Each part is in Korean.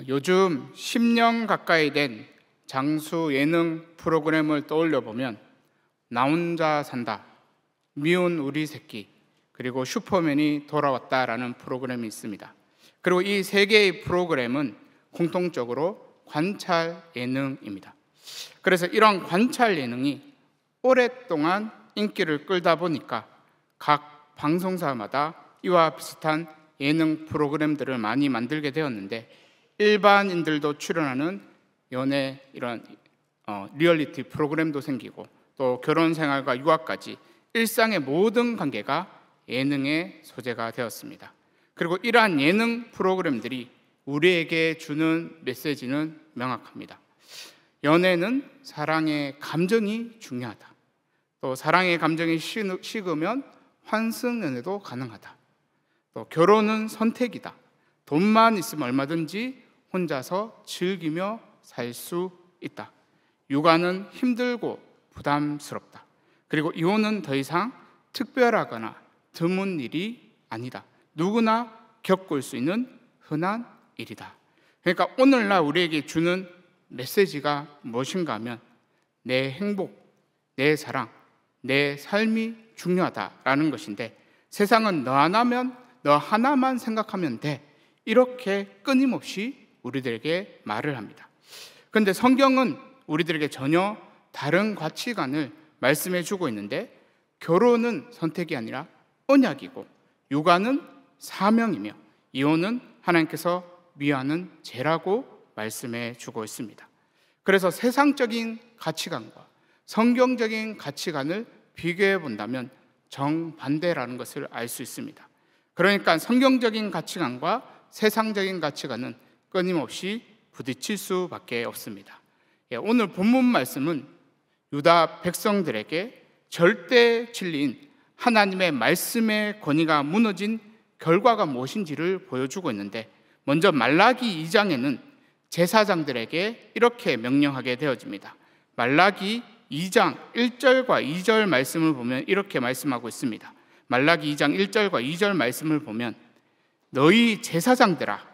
요즘 10년 가까이 된 장수 예능 프로그램을 떠올려 보면 나 혼자 산다, 미운 우리 새끼, 그리고 슈퍼맨이 돌아왔다라는 프로그램이 있습니다. 그리고 이 세 개의 프로그램은 공통적으로 관찰 예능입니다. 그래서 이런 관찰 예능이 오랫동안 인기를 끌다 보니까 각 방송사마다 이와 비슷한 예능 프로그램들을 많이 만들게 되었는데, 일반인들도 출연하는 연애 이런 리얼리티 프로그램도 생기고, 또 결혼 생활과 유학까지 일상의 모든 관계가 예능의 소재가 되었습니다. 그리고 이러한 예능 프로그램들이 우리에게 주는 메시지는 명확합니다. 연애는 사랑의 감정이 중요하다. 또 사랑의 감정이 식으면 환승연애도 가능하다. 또 결혼은 선택이다. 돈만 있으면 얼마든지 혼자서 즐기며 살 수 있다. 육아는 힘들고 부담스럽다. 그리고 이혼은 더 이상 특별하거나 드문 일이 아니다. 누구나 겪을 수 있는 흔한 일이다. 그러니까 오늘날 우리에게 주는 메시지가 무엇인가 하면, 내 행복, 내 사랑, 내 삶이 중요하다라는 것인데, 세상은 너 하나만 생각하면 돼, 이렇게 끊임없이 우리들에게 말을 합니다. 그런데 성경은 우리들에게 전혀 다른 가치관을 말씀해 주고 있는데, 결혼은 선택이 아니라 언약이고, 육아는 사명이며, 이혼은 하나님께서 미워하는 죄라고 말씀해 주고 있습니다. 그래서 세상적인 가치관과 성경적인 가치관을 비교해 본다면 정반대라는 것을 알 수 있습니다. 그러니까 성경적인 가치관과 세상적인 가치관은 끊임없이 부딪힐 수밖에 없습니다. 오늘 본문 말씀은 유다 백성들에게 절대 진리인 하나님의 말씀의 권위가 무너진 결과가 무엇인지를 보여주고 있는데, 먼저 말라기 2장에는 제사장들에게 이렇게 명령하게 되어집니다. 말라기 2장 1절과 2절 말씀을 보면 이렇게 말씀하고 있습니다. 말라기 2장 1절과 2절 말씀을 보면, 너희 제사장들아,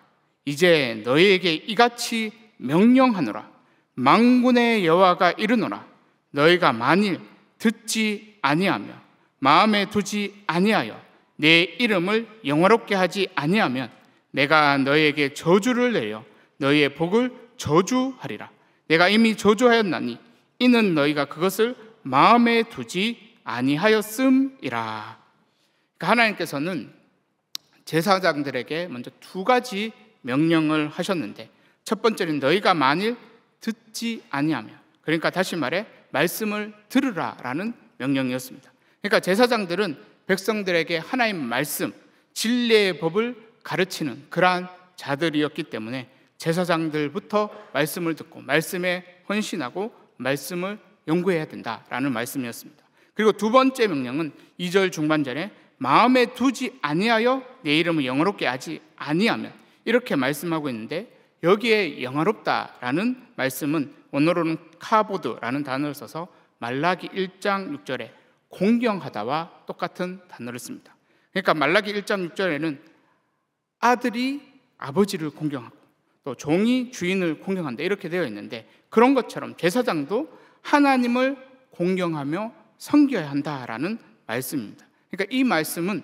이제 너희에게 이같이 명령하노라. 만군의 여호와가 이르노라. 너희가 만일 듣지 아니하며 마음에 두지 아니하여 내 이름을 영화롭게 하지 아니하면 내가 너희에게 저주를 내려 너희의 복을 저주하리라. 내가 이미 저주하였나니 이는 너희가 그것을 마음에 두지 아니하였음이라. 그러니까 하나님께서는 제사장들에게 먼저 두 가지 명령을 하셨는데, 첫 번째는 너희가 만일 듣지 아니하며, 그러니까 다시 말해 말씀을 들으라라는 명령이었습니다. 그러니까 제사장들은 백성들에게 하나님 말씀, 진리의 법을 가르치는 그러한 자들이었기 때문에 제사장들부터 말씀을 듣고 말씀에 헌신하고 말씀을 연구해야 된다라는 말씀이었습니다. 그리고 두 번째 명령은 2절 중반절에 마음에 두지 아니하여 내 이름을 영화롭게 하지 아니하면, 이렇게 말씀하고 있는데, 여기에 영화롭다라는 말씀은 원어로는 카보드라는 단어를 써서 말라기 1장 6절에 공경하다와 똑같은 단어를 씁니다. 그러니까 말라기 1장 6절에는 아들이 아버지를 공경하고 또 종이 주인을 공경한다, 이렇게 되어 있는데, 그런 것처럼 제사장도 하나님을 공경하며 섬겨야 한다라는 말씀입니다. 그러니까 이 말씀은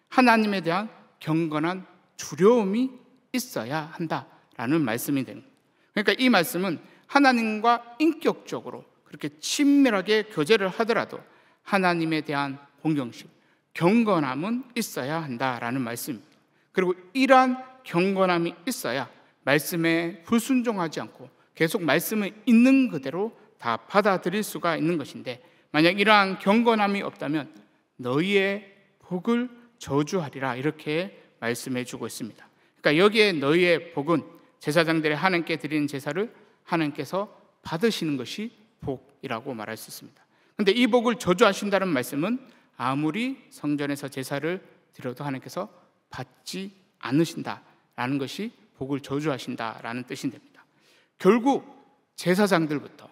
하나님에 대한 경건한 두려움이 있어야 한다라는 말씀이 됩니다. 그러니까 이 말씀은 하나님과 인격적으로 그렇게 친밀하게 교제를 하더라도 하나님에 대한 공경심, 경건함은 있어야 한다라는 말씀입니다. 그리고 이러한 경건함이 있어야 말씀에 불순종하지 않고 계속 말씀을 있는 그대로 다 받아들일 수가 있는 것인데, 만약 이러한 경건함이 없다면 너희의 복을 저주하리라, 이렇게 말씀해 주고 있습니다. 그러니까 여기에 너희의 복은 제사장들이 하나님께 드리는 제사를 하나님께서 받으시는 것이 복이라고 말할 수 있습니다. 그런데 이 복을 저주하신다는 말씀은 아무리 성전에서 제사를 드려도 하나님께서 받지 않으신다라는 것이 복을 저주하신다라는 뜻이 됩니다. 결국 제사장들부터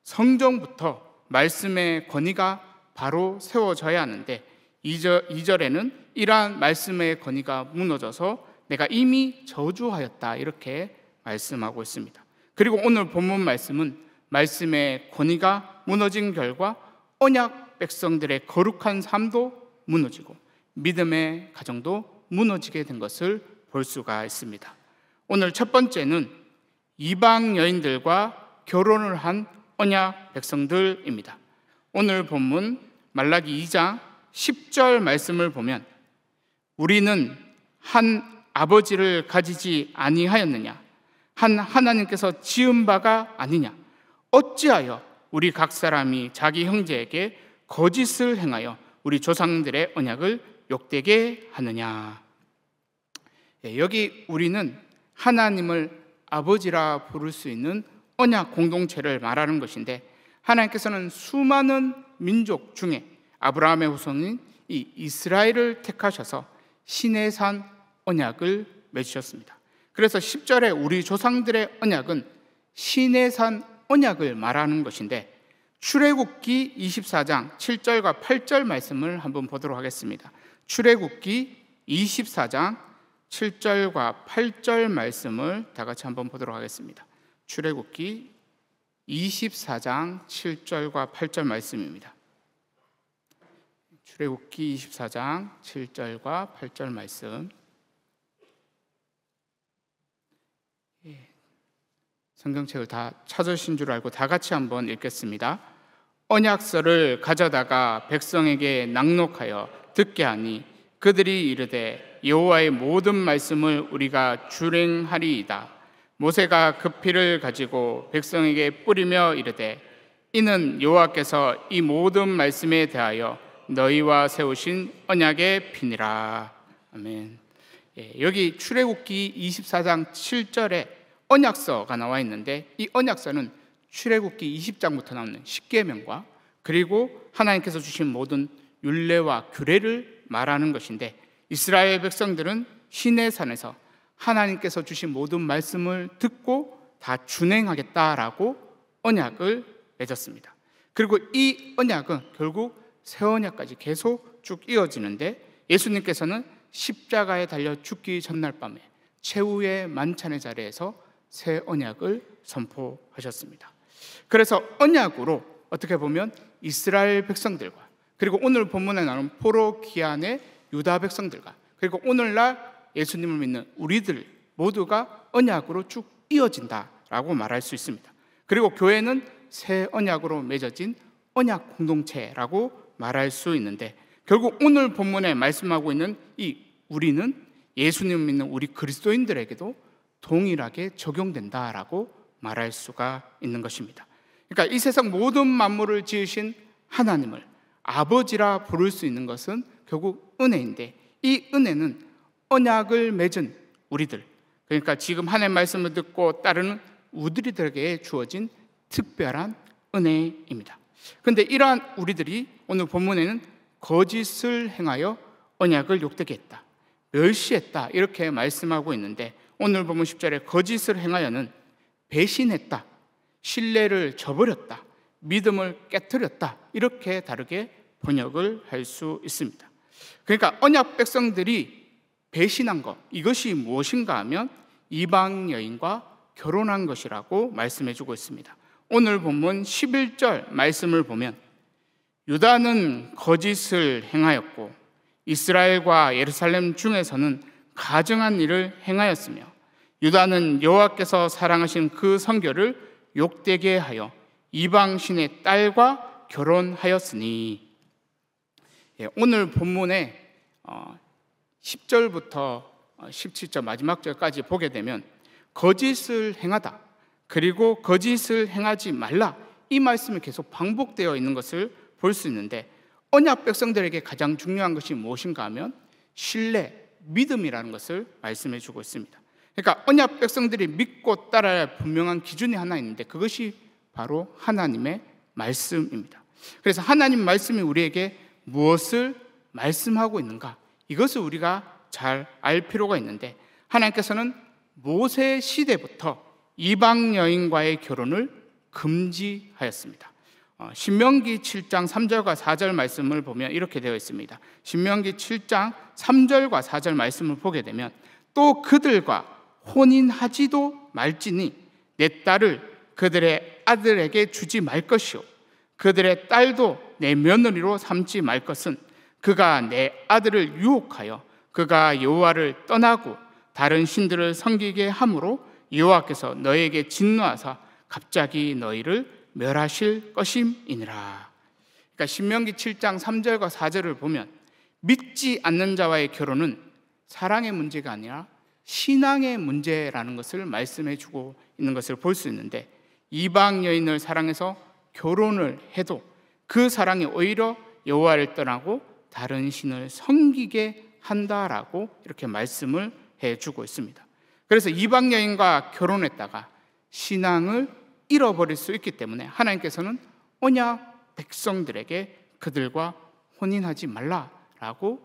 성전부터 말씀의 권위가 바로 세워져야 하는데, 2절에는 이러한 말씀의 권위가 무너져서 내가 이미 저주하였다, 이렇게 말씀하고 있습니다. 그리고 오늘 본문 말씀은 말씀의 권위가 무너진 결과 언약 백성들의 거룩한 삶도 무너지고 믿음의 가정도 무너지게 된 것을 볼 수가 있습니다. 오늘 첫 번째는 이방 여인들과 결혼을 한 언약 백성들입니다. 오늘 본문 말라기 2장 10절 말씀을 보면 우리는 한 아버지를 가지지 아니하였느냐? 한 하나님께서 지은 바가 아니냐? 어찌하여 우리 각 사람이 자기 형제에게 거짓을 행하여 우리 조상들의 언약을 욕되게 하느냐? 여기 우리는 하나님을 아버지라 부를 수 있는 언약 공동체를 말하는 것인데, 하나님께서는 수많은 민족 중에 아브라함의 후손인 이 이스라엘을 택하셔서 시내산 언약을 맺으셨습니다. 그래서 10절에 우리 조상들의 언약은 시내산 언약을 말하는 것인데, 출애굽기 24장 7절과 8절 말씀을 한번 보도록 하겠습니다. 출애굽기 24장 7절과 8절 말씀을 다 같이 한번 보도록 하겠습니다. 출애굽기 24장 7절과 8절 말씀입니다. 출애굽기 24장 7절과 8절 말씀. 성경책을 다 찾으신 줄 알고 다 같이 한번 읽겠습니다. 언약서를 가져다가 백성에게 낭독하여 듣게 하니 그들이 이르되 여호와의 모든 말씀을 우리가 준행하리이다. 모세가 그 피를 가지고 백성에게 뿌리며 이르되 이는 여호와께서 이 모든 말씀에 대하여 너희와 세우신 언약의 피니라. 아멘. 여기 출애굽기 24장 7절에 언약서가 나와 있는데, 이 언약서는 출애굽기 20장부터 나오는 십계명과 그리고 하나님께서 주신 모든 율례와 규례를 말하는 것인데, 이스라엘 백성들은 시내산에서 하나님께서 주신 모든 말씀을 듣고 다 준행하겠다라고 언약을 맺었습니다. 그리고 이 언약은 결국 새 언약까지 계속 쭉 이어지는데, 예수님께서는 십자가에 달려 죽기 전날 밤에 최후의 만찬의 자리에서 새 언약을 선포하셨습니다. 그래서 언약으로 어떻게 보면 이스라엘 백성들과 그리고 오늘 본문에 나오는 포로 기한의 유다 백성들과 그리고 오늘날 예수님을 믿는 우리들 모두가 언약으로 쭉 이어진다라고 말할 수 있습니다. 그리고 교회는 새 언약으로 맺어진 언약 공동체라고 말할 수 있는데, 결국 오늘 본문에 말씀하고 있는 이 우리는 예수님을 믿는 우리 그리스도인들에게도 동일하게 적용된다라고 말할 수가 있는 것입니다. 그러니까 이 세상 모든 만물을 지으신 하나님을 아버지라 부를 수 있는 것은 결국 은혜인데, 이 은혜는 언약을 맺은 우리들, 그러니까 지금 하나님의 말씀을 듣고 따르는 우리들에게 주어진 특별한 은혜입니다. 그런데 이러한 우리들이 오늘 본문에는 거짓을 행하여 언약을 욕되게 했다, 멸시했다 이렇게 말씀하고 있는데, 오늘 본문 10절에 거짓을 행하여는 배신했다, 신뢰를 저버렸다, 믿음을 깨트렸다 이렇게 다르게 번역을 할 수 있습니다. 그러니까 언약 백성들이 배신한 것, 이것이 무엇인가 하면 이방 여인과 결혼한 것이라고 말씀해주고 있습니다. 오늘 본문 11절 말씀을 보면 유다는 거짓을 행하였고 이스라엘과 예루살렘 중에서는 가증한 일을 행하였으며 유다는 여호와께서 사랑하신 그 성결을 욕되게 하여 이방신의 딸과 결혼하였으니. 오늘 본문에 10절부터 17절 마지막 절까지 보게 되면 거짓을 행하다 그리고 거짓을 행하지 말라 이 말씀이 계속 반복되어 있는 것을 볼 수 있는데, 언약 백성들에게 가장 중요한 것이 무엇인가 하면 신뢰, 믿음이라는 것을 말씀해 주고 있습니다. 그러니까 언약 백성들이 믿고 따라야 할 분명한 기준이 하나 있는데 그것이 바로 하나님의 말씀입니다. 그래서 하나님 말씀이 우리에게 무엇을 말씀하고 있는가, 이것을 우리가 잘 알 필요가 있는데, 하나님께서는 모세 시대부터 이방 여인과의 결혼을 금지하였습니다. 신명기 7장 3절과 4절 말씀을 보면 이렇게 되어 있습니다. 신명기 7장 3절과 4절 말씀을 보게 되면 또 그들과 혼인하지도 말지니 내 딸을 그들의 아들에게 주지 말 것이요 그들의 딸도 내 며느리로 삼지 말 것은 그가 내 아들을 유혹하여 그가 여호와를 떠나고 다른 신들을 섬기게 함으로 여호와께서 너에게 진노하사 갑자기 너희를 멸하실 것임이니라. 그러니까 신명기 7장 3절과 4절을 보면 믿지 않는 자와의 결혼은 사랑의 문제가 아니라 신앙의 문제라는 것을 말씀해 주고 있는 것을 볼 수 있는데, 이방 여인을 사랑해서 결혼을 해도 그 사랑이 오히려 여호와를 떠나고 다른 신을 섬기게 한다라고 이렇게 말씀을 해주고 있습니다. 그래서 이방 여인과 결혼했다가 신앙을 잃어버릴 수 있기 때문에 하나님께서는 언약 백성들에게 그들과 혼인하지 말라라고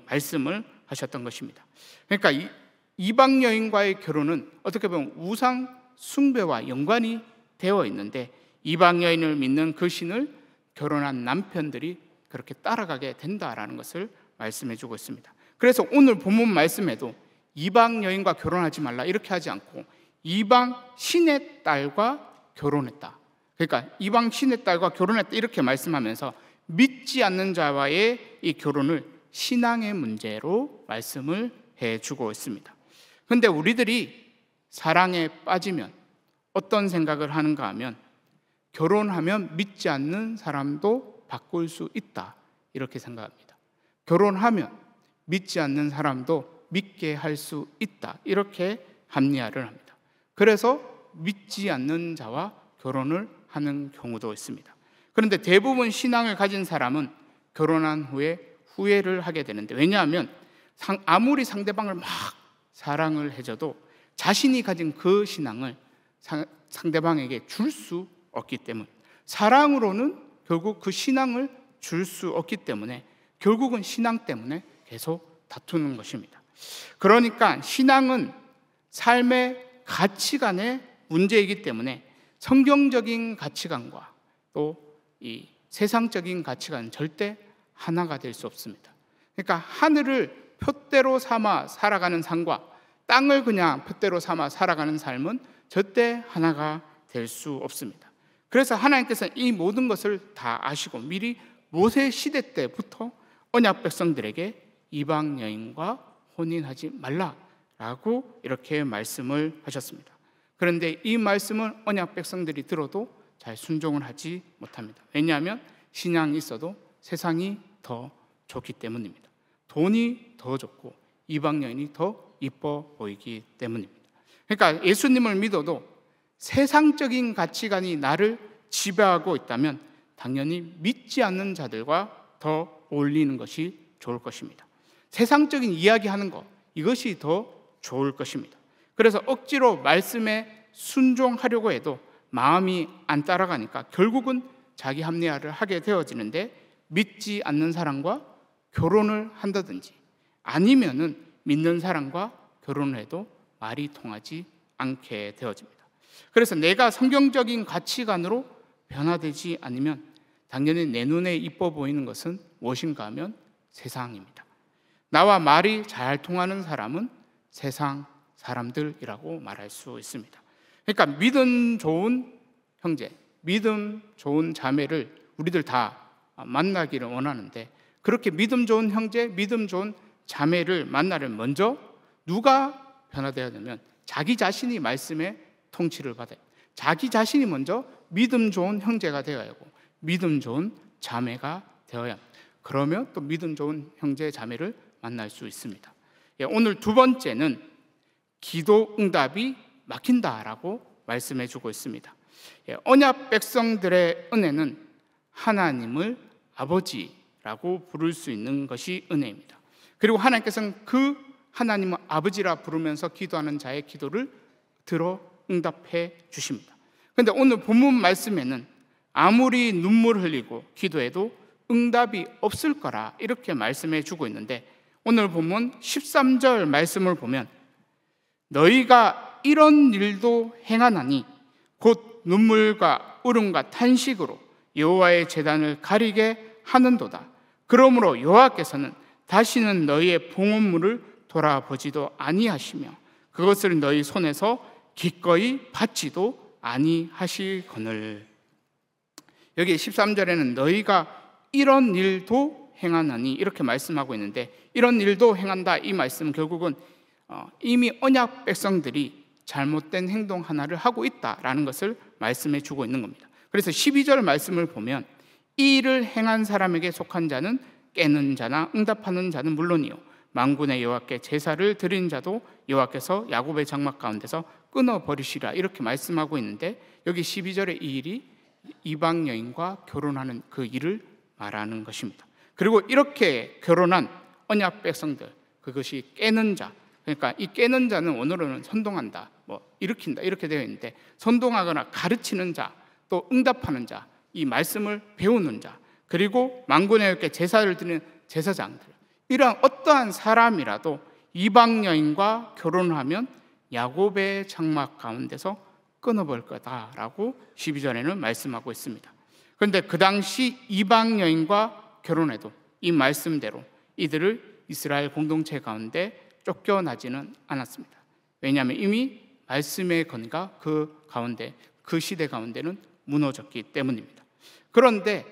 말씀을 하셨던 것입니다. 그러니까 이방 여인과의 결혼은 어떻게 보면 우상 숭배와 연관이 되어 있는데, 이방 여인을 믿는 그 신을 결혼한 남편들이 그렇게 따라가게 된다라는 것을 말씀해 주고 있습니다. 그래서 오늘 본문 말씀에도 이방 여인과 결혼하지 말라 이렇게 하지 않고 이방 신의 딸과 결혼했다, 그러니까 이방 신의 딸과 결혼했다 이렇게 말씀하면서 믿지 않는 자와의 이 결혼을 신앙의 문제로 말씀을 해주고 있습니다. 그런데 우리들이 사랑에 빠지면 어떤 생각을 하는가 하면 결혼하면 믿지 않는 사람도 바꿀 수 있다 이렇게 생각합니다. 결혼하면 믿지 않는 사람도 믿게 할 수 있다 이렇게 합리화를 합니다. 그래서 믿지 않는 자와 결혼을 하는 경우도 있습니다. 그런데 대부분 신앙을 가진 사람은 결혼한 후에 후회를 하게 되는데, 왜냐하면 아무리 상대방을 막 사랑을 해줘도 자신이 가진 그 신앙을 상대방에게 줄 수 없기 때문에, 사랑으로는 결국 그 신앙을 줄 수 없기 때문에 결국은 신앙 때문에 계속 다투는 것입니다. 그러니까 신앙은 삶의 가치관의 문제이기 때문에 성경적인 가치관과 또 이 세상적인 가치관은 절대 하나가 될 수 없습니다. 그러니까 하늘을 푯대로 삼아 살아가는 삶과 땅을 그냥 푯대로 삼아 살아가는 삶은 절대 하나가 될 수 없습니다. 그래서 하나님께서는 이 모든 것을 다 아시고 미리 모세 시대 때부터 언약 백성들에게 이방 여인과 혼인하지 말라라고 이렇게 말씀을 하셨습니다. 그런데 이 말씀을 언약 백성들이 들어도 잘 순종을 하지 못합니다. 왜냐하면 신앙이 있어도 세상이 더 좋기 때문입니다. 돈이 더 좋고 이방 여인이 더 이뻐 보이기 때문입니다. 그러니까 예수님을 믿어도 세상적인 가치관이 나를 지배하고 있다면 당연히 믿지 않는 자들과 더 어울리는 것이 좋을 것입니다. 세상적인 이야기하는 것, 이것이 더 좋을 것입니다. 그래서 억지로 말씀에 순종하려고 해도 마음이 안 따라가니까 결국은 자기 합리화를 하게 되어지는데, 믿지 않는 사람과 결혼을 한다든지 아니면은 믿는 사람과 결혼을 해도 말이 통하지 않게 되어집니다. 그래서 내가 성경적인 가치관으로 변화되지 않으면 당연히 내 눈에 이뻐 보이는 것은 무엇인가 하면 세상입니다. 나와 말이 잘 통하는 사람은 세상 사람들이라고 말할 수 있습니다. 그러니까 믿음 좋은 형제, 믿음 좋은 자매를 우리들 다 만나기를 원하는데, 그렇게 믿음 좋은 형제, 믿음 좋은 자매를 만나려면 먼저 누가 변화되어야 되면 자기 자신이 말씀의 통치를 받아요. 자기 자신이 먼저 믿음 좋은 형제가 되어야 하고 믿음 좋은 자매가 되어야 합니다. 그러면 또 믿음 좋은 형제, 자매를 만날 수 있습니다. 오늘 두 번째는 기도 응답이 막힌다라고 말씀해 주고 있습니다. 언약 백성들의 은혜는 하나님을 아버지라고 부를 수 있는 것이 은혜입니다. 그리고 하나님께서는 그 하나님을 아버지라 부르면서 기도하는 자의 기도를 들어 응답해 주십니다. 그런데 오늘 본문 말씀에는 아무리 눈물 흘리고 기도해도 응답이 없을 거라 이렇게 말씀해 주고 있는데, 오늘 본문 13절 말씀을 보면 너희가 이런 일도 행하나니 곧 눈물과 울음과 탄식으로 여호와의 제단을 가리게 하는도다. 그러므로 여호와께서는 다시는 너희의 봉헌물을 돌아보지도 아니하시며 그것을 너희 손에서 기꺼이 받지도 아니하시거늘. 여기 13절에는 너희가 이런 일도 행하나니 이렇게 말씀하고 있는데, 이런 일도 행한다, 이 말씀은 결국은 이미 언약 백성들이 잘못된 행동 하나를 하고 있다라는 것을 말씀해 주고 있는 겁니다. 그래서 12절 말씀을 보면 이 일을 행한 사람에게 속한 자는 깨는 자나 응답하는 자는 물론이요 만군의 여호와께 제사를 드린 자도 여호와께서 야곱의 장막 가운데서 끊어버리시라, 이렇게 말씀하고 있는데, 여기 12절의 이 일이 이방 여인과 결혼하는 그 일을 말하는 것입니다. 그리고 이렇게 결혼한 언약 백성들, 그것이 깨는 자, 그러니까 이 깨는 자는 원어로는 선동한다, 일으킨다 이렇게 되어 있는데, 선동하거나 가르치는 자, 또 응답하는 자, 이 말씀을 배우는 자, 그리고 만군의 여호와께 제사를 드리는 제사장들, 이러한 어떠한 사람이라도 이방 여인과 결혼하면 야곱의 장막 가운데서 끊어볼 거다라고 12절에는 말씀하고 있습니다. 그런데 그 당시 이방 여인과 결혼해도 이 말씀대로 이들을 이스라엘 공동체 가운데 쫓겨나지는 않았습니다. 왜냐하면 이미 말씀의 근거가 그 가운데, 그 시대 가운데는 무너졌기 때문입니다. 그런데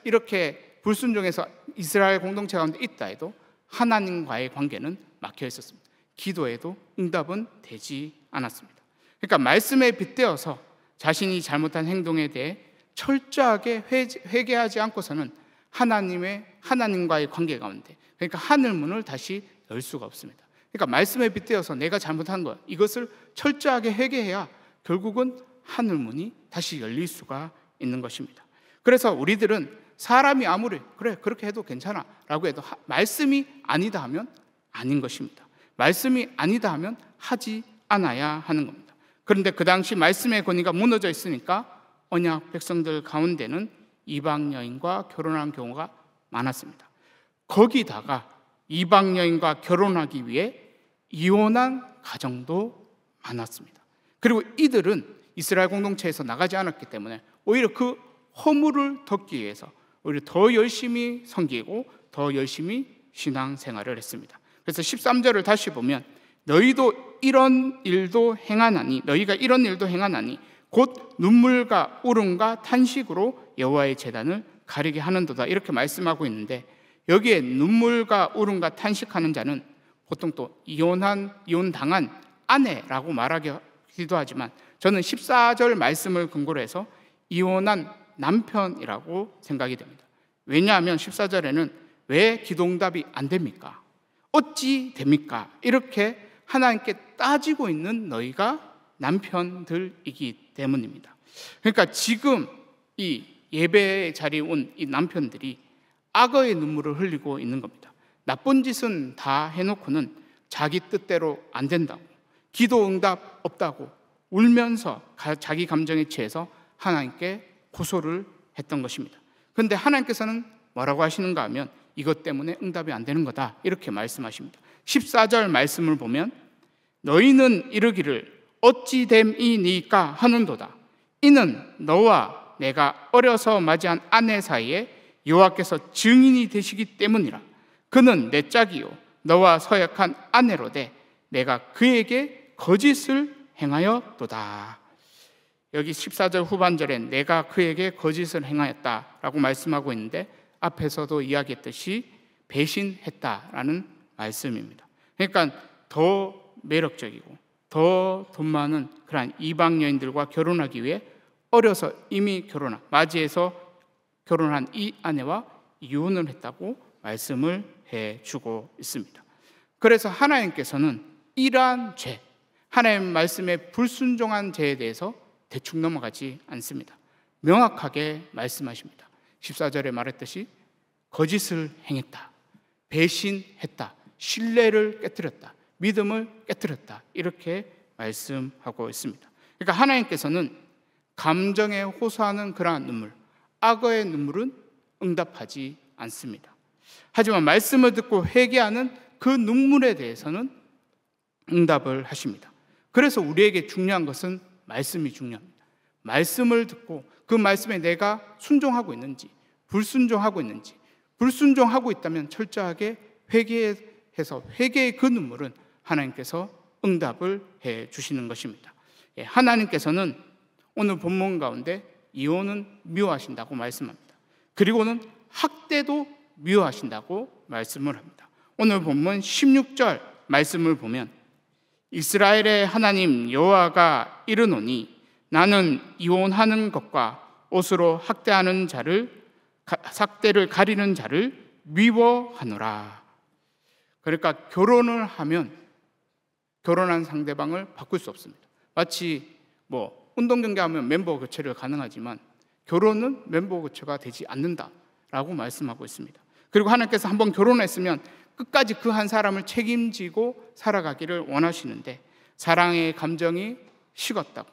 이렇게 불순종해서 이스라엘 공동체 가운데 있다 해도 하나님과의 관계는 막혀 있었습니다. 기도에도 응답은 되지 않았습니다. 그러니까 말씀에 빗대어서 자신이 잘못한 행동에 대해 철저하게 회개하지 않고서는 하나님과의 관계 가운데, 그러니까 하늘 문을 다시 열 수가 없습니다. 그러니까 말씀에 빗대어서 내가 잘못한 것, 이것을 철저하게 회개해야 결국은 하늘 문이 다시 열릴 수가 있는 것입니다. 그래서 우리들은 사람이 아무리 그래 그렇게 해도 괜찮아 라고 해도 말씀이 아니다 하면 아닌 것입니다. 말씀이 아니다 하면 하지 않아야 하는 겁니다. 그런데 그 당시 말씀의 권위가 무너져 있으니까 언약 백성들 가운데는 이방 여인과 결혼한 경우가 많았습니다. 거기다가 이방 여인과 결혼하기 위해 이혼한 가정도 많았습니다. 그리고 이들은 이스라엘 공동체에서 나가지 않았기 때문에 오히려 그 허물을 덮기 위해서 오히려 더 열심히 섬기고 더 열심히 신앙생활을 했습니다. 그래서 13절을 다시 보면 너희도 이런 일도 행하나니, 너희가 이런 일도 행하나니 곧 눈물과 울음과 탄식으로 여호와의 제단을 가리게 하는도다, 이렇게 말씀하고 있는데, 여기에 눈물과 울음과 탄식하는 자는 보통 또 이혼당한 아내라고 말하기도 하지만 저는 14절 말씀을 근거로 해서 이혼한 남편이라고 생각이 됩니다. 왜냐하면 14절에는 왜 기도응답이 안 됩니까? 어찌 됩니까? 이렇게 하나님께 따지고 있는 너희가 남편들이기 때문입니다. 그러니까 지금 이 예배의 자리에 온 이 남편들이 악어의 눈물을 흘리고 있는 겁니다. 나쁜 짓은 다 해놓고는 자기 뜻대로 안 된다고, 기도 응답 없다고 울면서 자기 감정에 취해서 하나님께 고소를 했던 것입니다. 그런데 하나님께서는 뭐라고 하시는가 하면 이것 때문에 응답이 안 되는 거다, 이렇게 말씀하십니다. 14절 말씀을 보면 너희는 이르기를 어찌 됨이니까 하는도다. 이는 너와 내가 어려서 맞이한 아내 사이에 여호와께서 증인이 되시기 때문이라. 그는 내 짝이요 너와 서약한 아내로되 내가 그에게 거짓을 행하였도다. 여기 14절 후반절에 내가 그에게 거짓을 행하였다라고 말씀하고 있는데, 앞에서도 이야기했듯이 배신했다라는 말씀입니다. 그러니까 더 매력적이고 더 돈 많은 그런 이방 여인들과 결혼하기 위해 어려서 이미 맞이해서 결혼한 이 아내와 이혼을 했다고 말씀을 해주고 있습니다. 그래서 하나님께서는 이러한 죄, 하나님 말씀에 불순종한 죄에 대해서 대충 넘어가지 않습니다. 명확하게 말씀하십니다. 14절에 말했듯이 거짓을 행했다, 배신했다, 신뢰를 깨뜨렸다, 믿음을 깨뜨렸다, 이렇게 말씀하고 있습니다. 그러니까 하나님께서는 감정에 호소하는 그러한 눈물, 악어의 눈물은 응답하지 않습니다. 하지만 말씀을 듣고 회개하는 그 눈물에 대해서는 응답을 하십니다. 그래서 우리에게 중요한 것은 말씀이 중요합니다. 말씀을 듣고 그 말씀에 내가 순종하고 있는지 불순종하고 있는지, 불순종하고 있다면 철저하게 회개해서 회개의 그 눈물은 하나님께서 응답을 해 주시는 것입니다. 하나님께서는 오늘 본문 가운데 이혼은 미워하신다고 말씀합니다. 그리고는 학대도 미워하신다고 말씀을 합니다. 오늘 본문 16절 말씀을 보면 이스라엘의 하나님 여호와가 이르노니 나는 이혼하는 것과 옷으로 학대하는 자를 삭대를 가리는 자를 미워하노라. 그러니까 결혼을 하면 결혼한 상대방을 바꿀 수 없습니다. 마치 운동 경기하면 멤버 교체를 가능하지만 결혼은 멤버 교체가 되지 않는다라고 말씀하고 있습니다. 그리고 하나님께서 한번 결혼했으면 끝까지 그 한 사람을 책임지고 살아가기를 원하시는데 사랑의 감정이 식었다고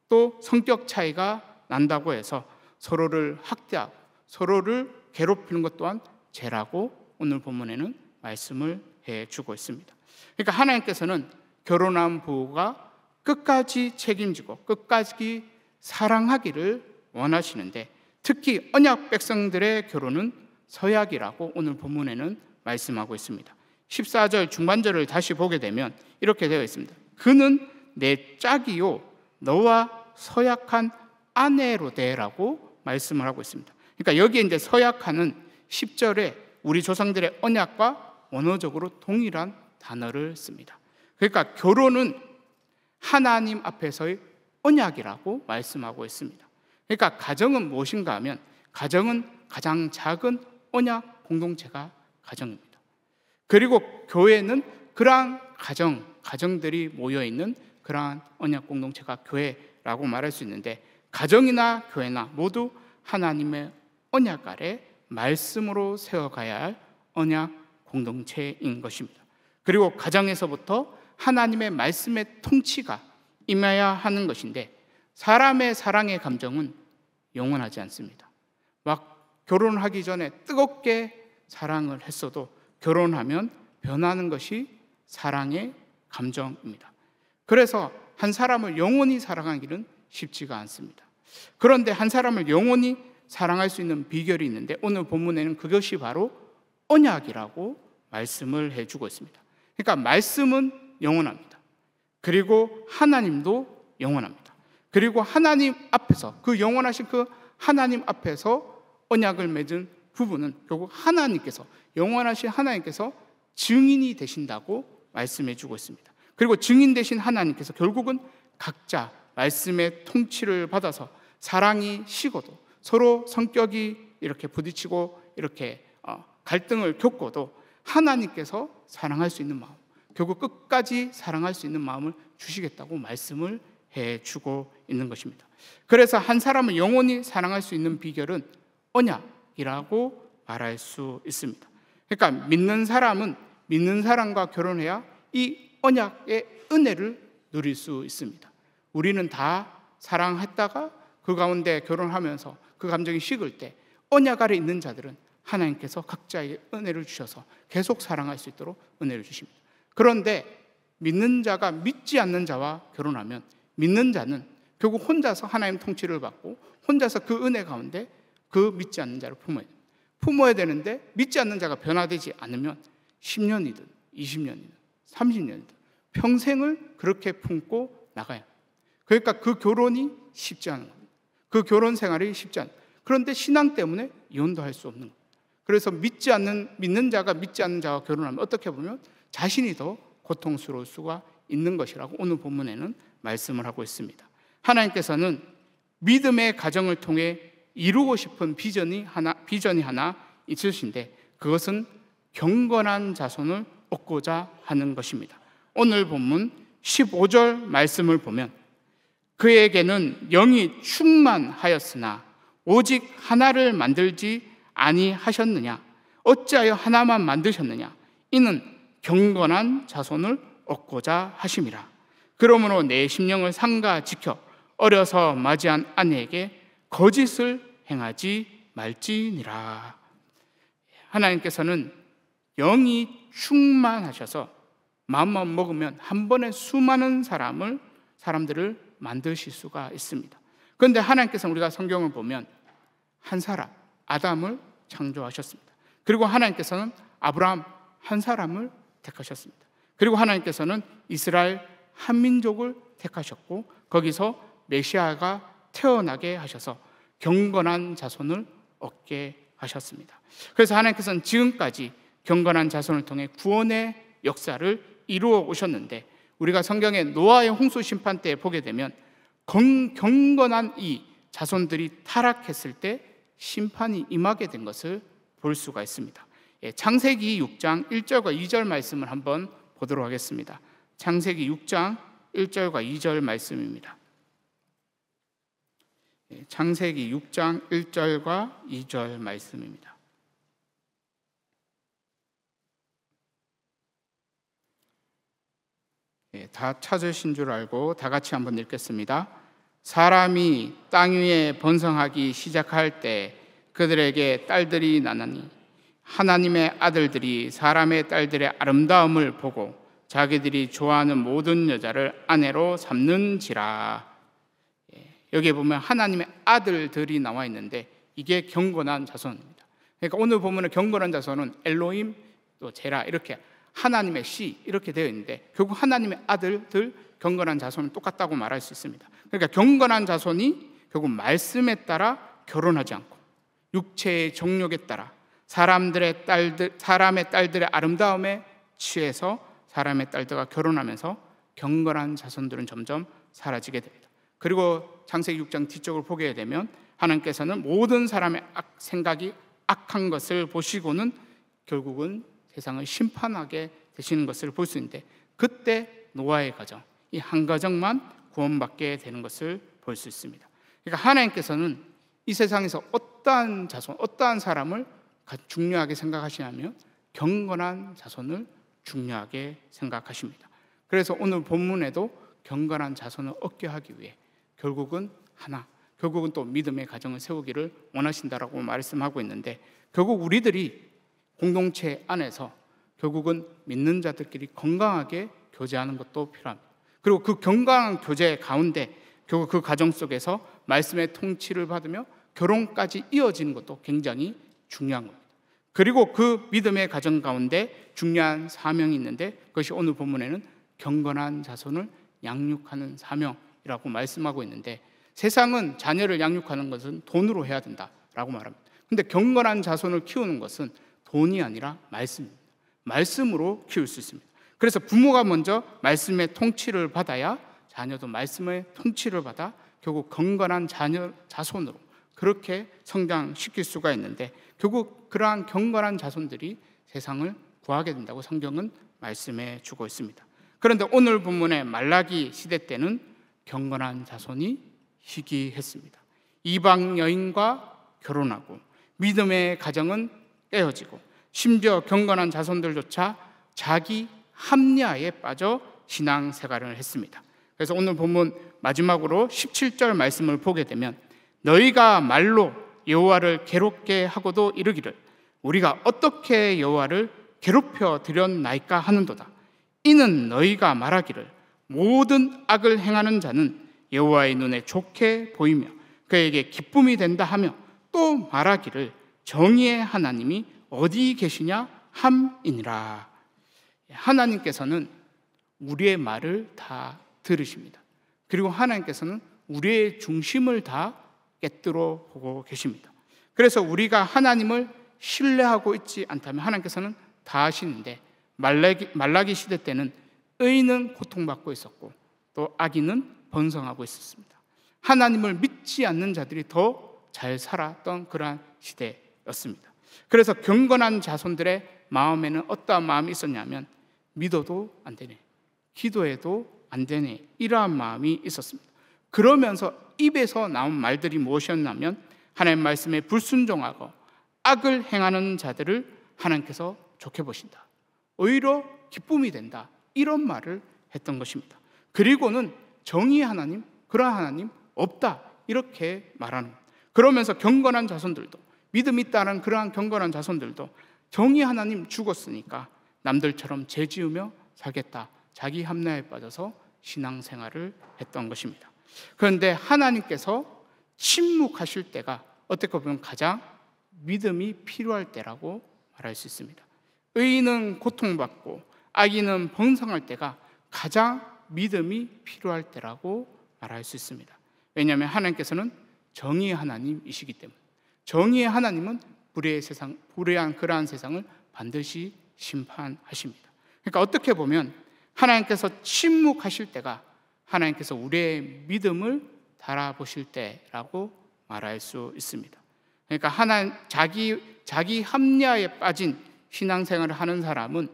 또 성격 차이가 난다고 해서 서로를 학대하고 서로를 괴롭히는 것 또한 죄라고 오늘 본문에는 말씀을 해주고 있습니다. 그러니까 하나님께서는 결혼한 부부가 끝까지 책임지고 끝까지 사랑하기를 원하시는데 특히 언약 백성들의 결혼은 서약이라고 오늘 본문에는 말씀하고 있습니다. 14절 중반절을 다시 보게 되면 이렇게 되어 있습니다. 그는 내 짝이요 너와 서약한 아내로 되라고 말씀을 하고 있습니다. 그러니까 여기에 이제 서약하는 10절에 우리 조상들의 언약과 원어적으로 동일한 단어를 씁니다. 그러니까 결혼은 하나님 앞에서의 언약이라고 말씀하고 있습니다. 그러니까 가정은 무엇인가 하면 가정은 가장 작은 언약 공동체가 가정입니다. 그리고 교회는 그러한 가정들이 모여있는 그러한 언약 공동체가 교회라고 말할 수 있는데 가정이나 교회나 모두 하나님의 언약 아래 말씀으로 세워가야 할 언약 공동체인 것입니다. 그리고 가정에서부터 하나님의 말씀의 통치가 임해야 하는 것인데 사람의 사랑의 감정은 영원하지 않습니다. 막 결혼하기 전에 뜨겁게 사랑을 했어도 결혼하면 변하는 것이 사랑의 감정입니다. 그래서 한 사람을 영원히 사랑하기는 쉽지가 않습니다. 그런데 한 사람을 영원히 사랑할 수 있는 비결이 있는데 오늘 본문에는 그것이 바로 언약이라고 말씀을 해주고 있습니다. 그러니까 말씀은 영원합니다. 그리고 하나님도 영원합니다. 그리고 하나님 앞에서 그 영원하신 그 하나님 앞에서 언약을 맺은 부부는 결국 하나님께서 영원하신 하나님께서 증인이 되신다고 말씀해 주고 있습니다. 그리고 증인 되신 하나님께서 결국은 각자 말씀의 통치를 받아서 사랑이 식어도 서로 성격이 이렇게 부딪히고 이렇게 갈등을 겪어도 하나님께서 사랑할 수 있는 마음, 결국 끝까지 사랑할 수 있는 마음을 주시겠다고 말씀을 해주고 있는 것입니다. 그래서 한 사람을 영원히 사랑할 수 있는 비결은 언약이라고 말할 수 있습니다. 그러니까 믿는 사람은 믿는 사람과 결혼해야 이 언약의 은혜를 누릴 수 있습니다. 우리는 다 사랑했다가 그 가운데 결혼하면서 그 감정이 식을 때 언약 아래 있는 자들은 하나님께서 각자에게 은혜를 주셔서 계속 사랑할 수 있도록 은혜를 주십니다. 그런데 믿는 자가 믿지 않는 자와 결혼하면 믿는 자는 결국 혼자서 하나님 통치를 받고 혼자서 그 은혜 가운데 그 믿지 않는 자를 품어야 되는데 믿지 않는 자가 변화되지 않으면 10년이든 20년이든 30년이든 평생을 그렇게 품고 나가야 합니다. 그러니까 그 결혼이 쉽지 않은 겁니다. 그 결혼 생활이 쉽지 않은. 그런데 신앙 때문에 이혼도 할 수 없는 겁니다. 그래서 믿는 자가 믿지 않는 자와 결혼하면 어떻게 보면 자신이 더 고통스러울 수가 있는 것이라고 오늘 본문에는 말씀을 하고 있습니다. 하나님께서는 믿음의 가정을 통해 이루고 싶은 비전이 하나 있으신데 그것은 경건한 자손을 얻고자 하는 것입니다. 오늘 본문 15절 말씀을 보면 그에게는 영이 충만하였으나 오직 하나를 만들지 아니하셨느냐? 어찌하여 하나만 만드셨느냐? 이는 경건한 자손을 얻고자 하심이라. 그러므로 내 심령을 삼가 지켜 어려서 맞이한 아내에게 거짓을 행하지 말지니라. 하나님께서는 영이 충만하셔서 마음만 먹으면 한 번에 수많은 사람들을 만드실 수가 있습니다. 그런데 하나님께서 우리가 성경을 보면 한 사람 아담을 창조하셨습니다. 그리고 하나님께서는 아브라함 한 사람을 택하셨습니다. 그리고 하나님께서는 이스라엘 한민족을 택하셨고 거기서 메시아가 태어나게 하셔서 경건한 자손을 얻게 하셨습니다. 그래서 하나님께서는 지금까지 경건한 자손을 통해 구원의 역사를 이루어 오셨는데, 우리가 성경의 노아의 홍수 심판 때에 보게 되면 경건한 이 자손들이 타락했을 때 심판이 임하게 된 것을 볼 수가 있습니다. 창세기 6장 1절과 2절 말씀을 한번 보도록 하겠습니다. 창세기 6장 1절과 2절 말씀입니다. 창세기 6장 1절과 2절 말씀입니다. 다 찾으신 줄 알고 다 같이 한번 읽겠습니다. 사람이 땅 위에 번성하기 시작할 때 그들에게 딸들이 나나니 하나님의 아들들이 사람의 딸들의 아름다움을 보고 자기들이 좋아하는 모든 여자를 아내로 삼는지라. 여기에 보면 하나님의 아들들이 나와 있는데 이게 경건한 자손입니다. 그러니까 오늘 보면 경건한 자손은 엘로힘 또 제라 이렇게 하나님의 씨 이렇게 되어 있는데, 결국 하나님의 아들들 경건한 자손은 똑같다고 말할 수 있습니다. 그러니까 경건한 자손이 결국 말씀에 따라 결혼하지 않고 육체의 정욕에 따라 사람의 딸들의 아름다움에 취해서 사람의 딸들과 결혼하면서 경건한 자손들은 점점 사라지게 됩니다. 그리고 창세기 6장 뒤쪽을 보게 되면 하나님께서는 모든 사람의 생각이 악한 것을 보시고는 결국은 세상을 심판하게 되시는 것을 볼 수 있는데, 그때 노아의 가정, 이 한 가정만 구원받게 되는 것을 볼 수 있습니다. 그러니까 하나님께서는 이 세상에서 어떠한 자손, 어떠한 사람을 중요하게 생각하시냐면 경건한 자손을 중요하게 생각하십니다. 그래서 오늘 본문에도 경건한 자손을 얻게 하기 위해 결국은 결국은 또 믿음의 가정을 세우기를 원하신다라고 말씀하고 있는데, 결국 우리들이 공동체 안에서 결국은 믿는 자들끼리 건강하게 교제하는 것도 필요합니다. 그리고 그 건강한 교제 가운데 결국 그 가정 속에서 말씀의 통치를 받으며 결혼까지 이어지는 것도 굉장히 중요한 겁니다. 그리고 그 믿음의 가정 가운데 중요한 사명이 있는데, 그것이 오늘 본문에는 경건한 자손을 양육하는 사명이라고 말씀하고 있는데, 세상은 자녀를 양육하는 것은 돈으로 해야 된다라고 말합니다. 근데 경건한 자손을 키우는 것은 돈이 아니라 말씀입니다. 말씀으로 키울 수 있습니다. 그래서 부모가 먼저 말씀의 통치를 받아야 자녀도 말씀의 통치를 받아 결국 건강한 자손으로 그렇게 성장시킬 수가 있는데, 결국 그러한 경건한 자손들이 세상을 구하게 된다고 성경은 말씀해 주고 있습니다. 그런데 오늘 본문의 말라기 시대 때는 경건한 자손이 희귀했습니다. 이방 여인과 결혼하고 믿음의 가정은 깨어지고 심지어 경건한 자손들조차 자기 합리화에 빠져 신앙생활을 했습니다. 그래서 오늘 본문 마지막으로 17절 말씀을 보게 되면 너희가 말로 여호와를 괴롭게 하고도 이르기를 우리가 어떻게 여호와를 괴롭혀 드렸나이까 하는도다. 이는 너희가 말하기를 모든 악을 행하는 자는 여호와의 눈에 좋게 보이며 그에게 기쁨이 된다 하며 또 말하기를 정의의 하나님이 어디 계시냐 함이니라. 하나님께서는 우리의 말을 다 들으십니다. 그리고 하나님께서는 우리의 중심을 다 꿰뚫어 보고 계십니다. 그래서 우리가 하나님을 신뢰하고 있지 않다면 하나님께서는 다 아시는데, 말라기 시대 때는 의인은 고통받고 있었고 또 악인은 번성하고 있었습니다. 하나님을 믿지 않는 자들이 더 잘 살았던 그러한 시대였습니다. 그래서 경건한 자손들의 마음에는 어떠한 마음이 있었냐면 믿어도 안 되네, 기도해도 안 되네, 이러한 마음이 있었습니다. 그러면서 입에서 나온 말들이 무엇이었냐면 하나님 말씀에 불순종하고 악을 행하는 자들을 하나님께서 좋게 보신다, 오히려 기쁨이 된다, 이런 말을 했던 것입니다. 그리고는 정의의 하나님, 그러한 하나님 없다, 이렇게 말하는 겁니다. 그러면서 경건한 자손들도, 믿음이 있다는 그러한 경건한 자손들도 정의 하나님 죽었으니까 남들처럼 죄 지으며 살겠다, 자기 합리화에 빠져서 신앙생활을 했던 것입니다. 그런데 하나님께서 침묵하실 때가 어떻게 보면 가장 믿음이 필요할 때라고 말할 수 있습니다. 의인은 고통받고 악인은 번성할 때가 가장 믿음이 필요할 때라고 말할 수 있습니다. 왜냐하면 하나님께서는 정의의 하나님이시기 때문에. 정의의 하나님은 불의한 그러한 세상을 반드시 심판하십니다. 그러니까 어떻게 보면 하나님께서 침묵하실 때가 하나님께서 우리의 믿음을 달아보실 때라고 말할 수 있습니다. 그러니까 자기 합리화에 빠진 신앙생활을 하는 사람은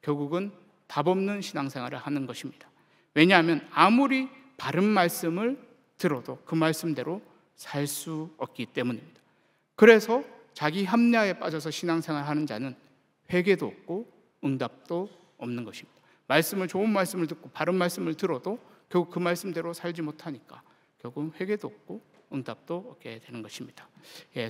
결국은 답 없는 신앙생활을 하는 것입니다. 왜냐하면 아무리 바른 말씀을 들어도 그 말씀대로 살 수 없기 때문입니다. 그래서 자기 합리화에 빠져서 신앙생활을 하는 자는 회개도 없고 응답도 없는 것입니다. 좋은 말씀을 듣고 바른 말씀을 들어도 결국 그 말씀대로 살지 못하니까 결국은 회개도 없고 응답도 얻게 되는 것입니다.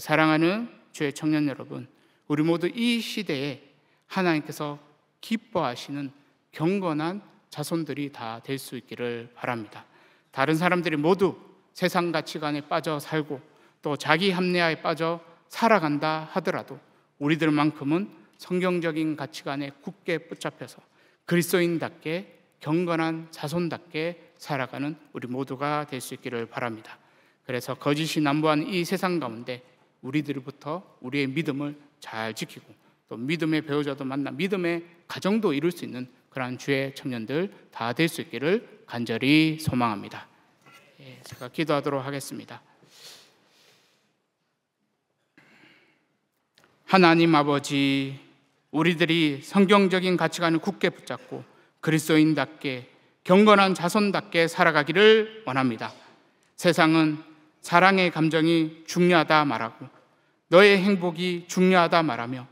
사랑하는 주의 청년 여러분, 우리 모두 이 시대에 하나님께서 기뻐하시는 경건한 자손들이 다 될 수 있기를 바랍니다. 다른 사람들이 모두 세상 가치관에 빠져 살고 또 자기 합리화에 빠져 살아간다 하더라도 우리들만큼은 성경적인 가치관에 굳게 붙잡혀서 그리스도인답게 경건한 자손답게 살아가는 우리 모두가 될 수 있기를 바랍니다. 그래서 거짓이 난무하는 이 세상 가운데 우리들부터 우리의 믿음을 잘 지키고 또 믿음의 배우자도 만나 믿음의 가정도 이룰 수 있는 그러한 주의 청년들 다 될 수 있기를 간절히 소망합니다. 제가 기도하도록 하겠습니다. 하나님 아버지, 우리들이 성경적인 가치관을 굳게 붙잡고 그리스도인답게 경건한 자손답게 살아가기를 원합니다. 세상은 사랑의 감정이 중요하다 말하고 너의 행복이 중요하다 말하며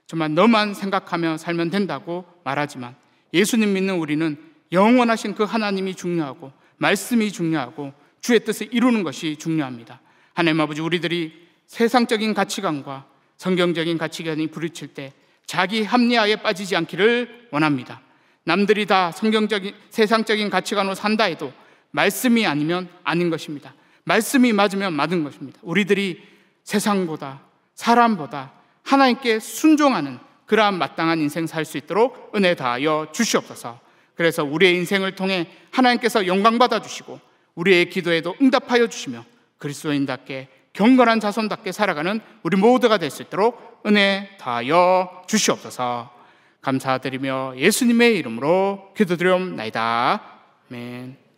정말 너만 생각하며 살면 된다고 말하지만 예수님 믿는 우리는 영원하신 그 하나님이 중요하고 말씀이 중요하고 주의 뜻을 이루는 것이 중요합니다. 하나님 아버지, 우리들이 세상적인 가치관과 성경적인 가치관이 부딪힐 때 자기 합리화에 빠지지 않기를 원합니다. 남들이 다 세상적인 가치관으로 산다 해도 말씀이 아니면 아닌 것입니다. 말씀이 맞으면 맞은 것입니다. 우리들이 세상보다 사람보다 하나님께 순종하는 그러한 마땅한 인생 살 수 있도록 은혜 다하여 주시옵소서. 그래서 우리의 인생을 통해 하나님께서 영광받아 주시고 우리의 기도에도 응답하여 주시며 그리스도인답게 경건한 자손답게 살아가는 우리 모두가 될 수 있도록 은혜 다하여 주시옵소서. 감사드리며 예수님의 이름으로 기도드리옵나이다. 아멘.